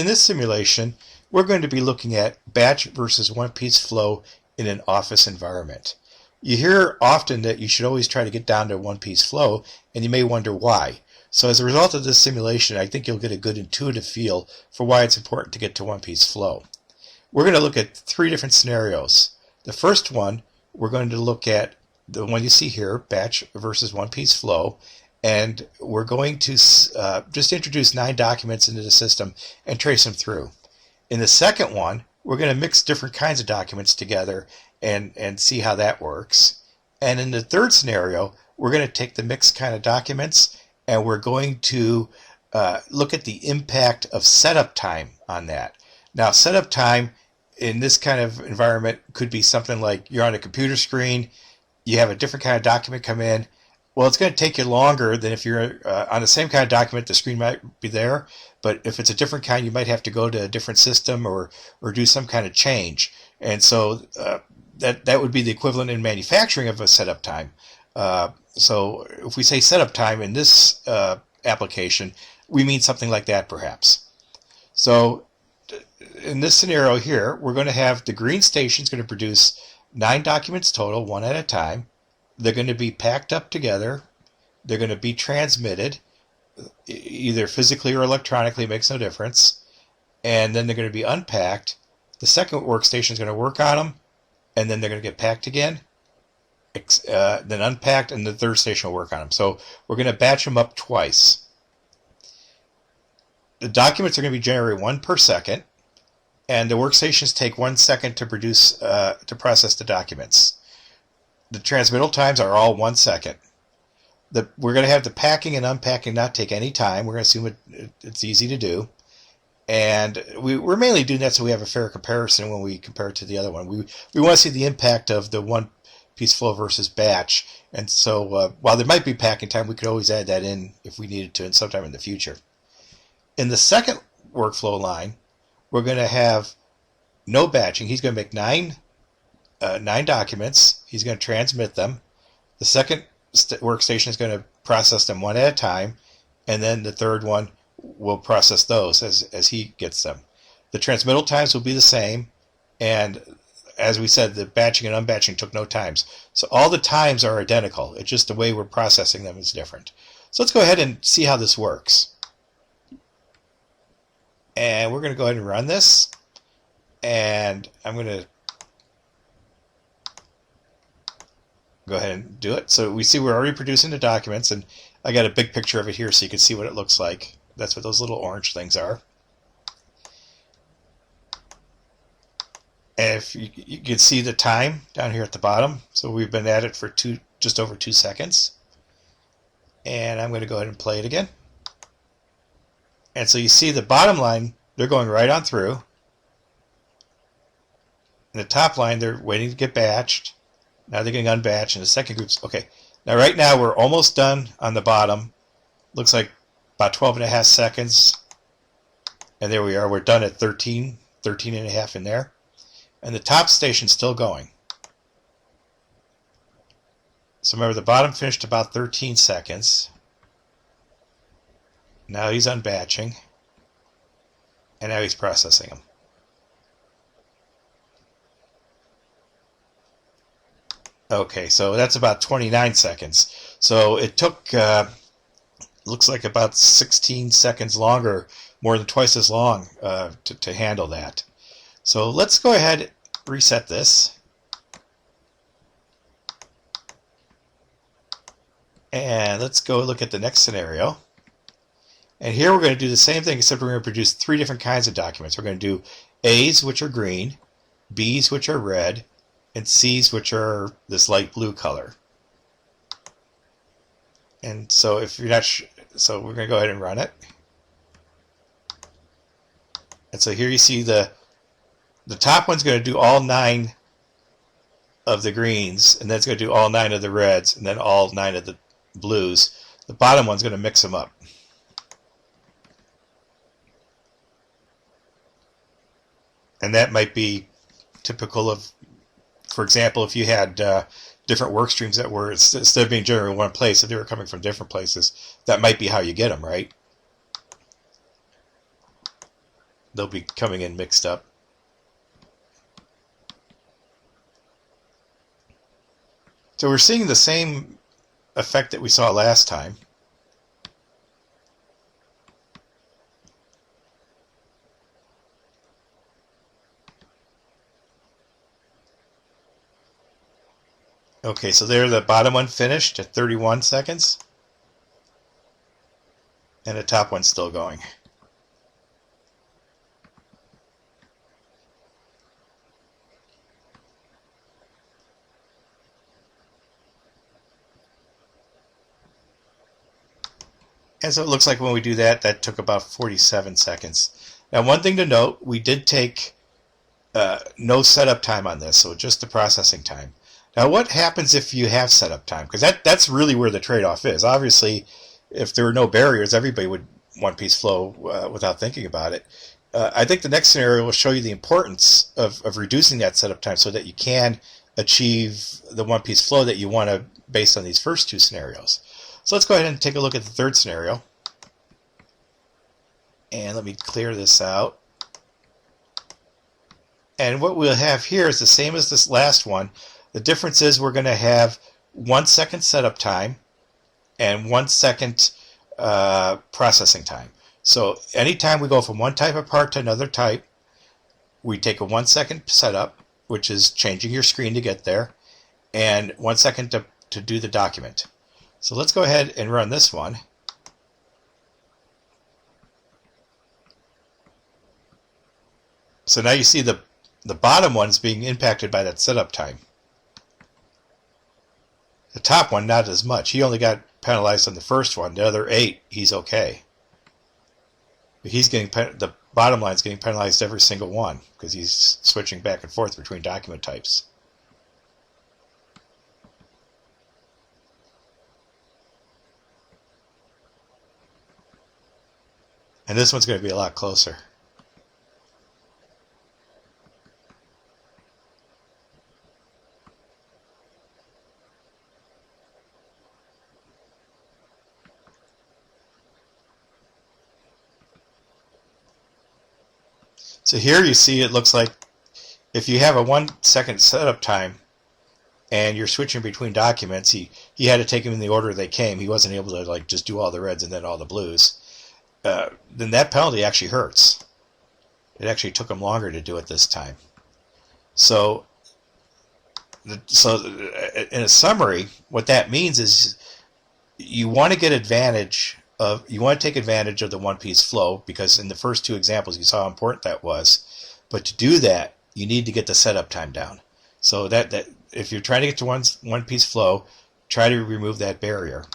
In this simulation, we're going to be looking at batch versus one-piece flow in an office environment. You hear often that you should always try to get down to one-piece flow, and you may wonder why. So as a result of this simulation, I think you'll get a good intuitive feel for why it's important to get to one-piece flow. We're going to look at three different scenarios. The first one, we're going to look at the one you see here, batch versus one-piece flow, and we're going to just introduce 9 documents into the system and trace them through. In the second one, we're going to mix different kinds of documents together and see how that works. And in the third scenario, we're going to take the mixed kind of documents and we're going to look at the impact of setup time on that. Now, setup time in this kind of environment could be something like you're on a computer screen, you have a different kind of document come in. Well, it's going to take you longer than if you're on the same kind of document. The screen might be there, but if it's a different kind, you might have to go to a different system or do some kind of change. And so that would be the equivalent in manufacturing of a setup time. So if we say setup time in this application, we mean something like that perhaps. So in this scenario here, we're going to have the green station is going to produce 9 documents total, one at a time. They're going to be packed up together. They're going to be transmitted, either physically or electronically, makes no difference. And then they're going to be unpacked. The second workstation is going to work on them, and then they're going to get packed again, then unpacked, and the third station will work on them. So we're going to batch them up twice. The documents are going to be generated 1 per second, and the workstations take 1 second to process the documents. The transmittal times are all 1 second. We're going to have the packing and unpacking not take any time. We're going to assume it's easy to do. And we're mainly doing that so we have a fair comparison when we compare it to the other one. We want to see the impact of the one-piece flow versus batch. And so while there might be packing time, we could always add that in if we needed to sometime in the future. In the second workflow line, we're going to have no batching. He's going to make 9 documents. He's going to transmit them. The second workstation is going to process them one at a time, and then the third one will process those as he gets them. The transmittal times will be the same, and as we said, the batching and unbatching took no times. So all the times are identical. It's just the way we're processing them is different. So let's go ahead and see how this works. And we're going to go ahead and run this, and I'm going to go ahead and do it. So we see we're already producing the documents, and I got a big picture of it here so you can see what it looks like. That's what those little orange things are. And if you can see the time down here at the bottom. So we've been at it for just over 2 seconds. And I'm going to go ahead and play it again. And so you see the bottom line, they're going right on through. And the top line, they're waiting to get batched. Now they're getting unbatched, and the second group's okay. Now right now we're almost done on the bottom. Looks like about 12.5 seconds. And there we are. We're done at 13.5 in there. And the top station's still going. So remember, the bottom finished about 13 seconds. Now he's unbatching. And now he's processing them. Okay, so that's about 29 seconds. So it took, looks like about 16 seconds longer, more than twice as long to handle that. So let's go ahead and reset this. And let's go look at the next scenario. And here we're going to do the same thing, except we're going to produce 3 different kinds of documents. We're going to do A's, which are green, B's, which are red, and C's, which are this light blue color. And so if you're not so we're going to go ahead and run it. And so here you see the top one's going to do all 9 of the greens, and then it's going to do all 9 of the reds, and then all 9 of the blues. The bottom one's going to mix them up. And that might be typical of, for example, if you had different work streams that were, instead of being generated in one place, if they were coming from different places, that might be how you get them, right? they'll be coming in mixed up. So we're seeing the same effect that we saw last time. Okay, so there the bottom one finished at 31 seconds. And the top one's still going. And so it looks like when we do that, that took about 47 seconds. Now, one thing to note, we did take no setup time on this, so just the processing time. Now, what happens if you have setup time? Because that's really where the trade-off is. Obviously, if there were no barriers, everybody would one-piece flow without thinking about it. I think the next scenario will show you the importance of reducing that setup time so that you can achieve the one-piece flow that you want to based on these first two scenarios. So let's go ahead and take a look at the third scenario. And let me clear this out. And what we'll have here is the same as this last one. The difference is we're going to have 1 second setup time and 1 second processing time. So anytime we go from one type of part to another type, we take a 1 second setup, which is changing your screen to get there, and 1 second to do the document. So let's go ahead and run this one. So now you see the bottom one's being impacted by that setup time. The top one, not as much. He only got penalized on the first one. The other 8, he's okay. But he's getting the bottom line's getting penalized every single one because he's switching back and forth between document types. And this one's going to be a lot closer. So here you see it looks like if you have a 1 second setup time and you're switching between documents, he had to take them in the order they came. He wasn't able to like just do all the reds and then all the blues. Then that penalty actually hurts. It actually took him longer to do it this time. So in a summary, what that means is you want to get advantage of, you want to take advantage of the one-piece flow because in the first two examples you saw how important that was. But to do that, you need to get the setup time down. So that if you're trying to get to one-piece flow, try to remove that barrier.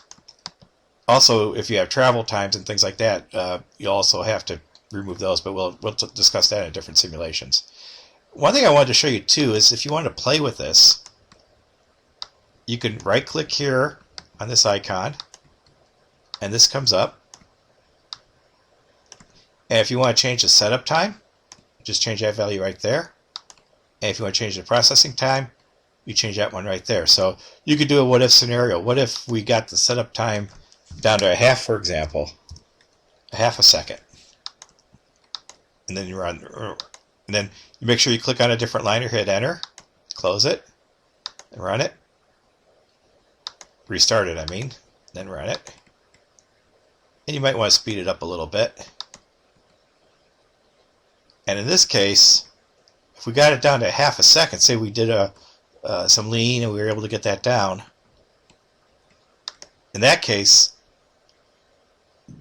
Also, if you have travel times and things like that, you also have to remove those, but we'll discuss that in different simulations. One thing I wanted to show you too is if you want to play with this, you can right-click here on this icon, and this comes up. And if you want to change the setup time, just change that value right there. And if you want to change the processing time, you change that one right there. So you could do a what-if scenario. What if we got the setup time down to a half, for example, a half a second, and then you run, and then you make sure you click on a different line or hit enter, close it, and run it, restart it, then run it, and you might want to speed it up a little bit. And in this case, if we got it down to half a second, say we did some lean and we were able to get that down, in that case,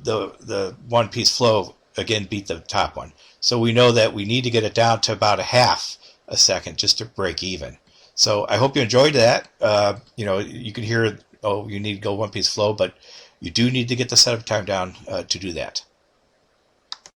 the one-piece flow again beat the top one. So we know that we need to get it down to about a half a second just to break even. So I hope you enjoyed that. You can hear, oh, you need to go one-piece flow, but you do need to get the setup time down to do that.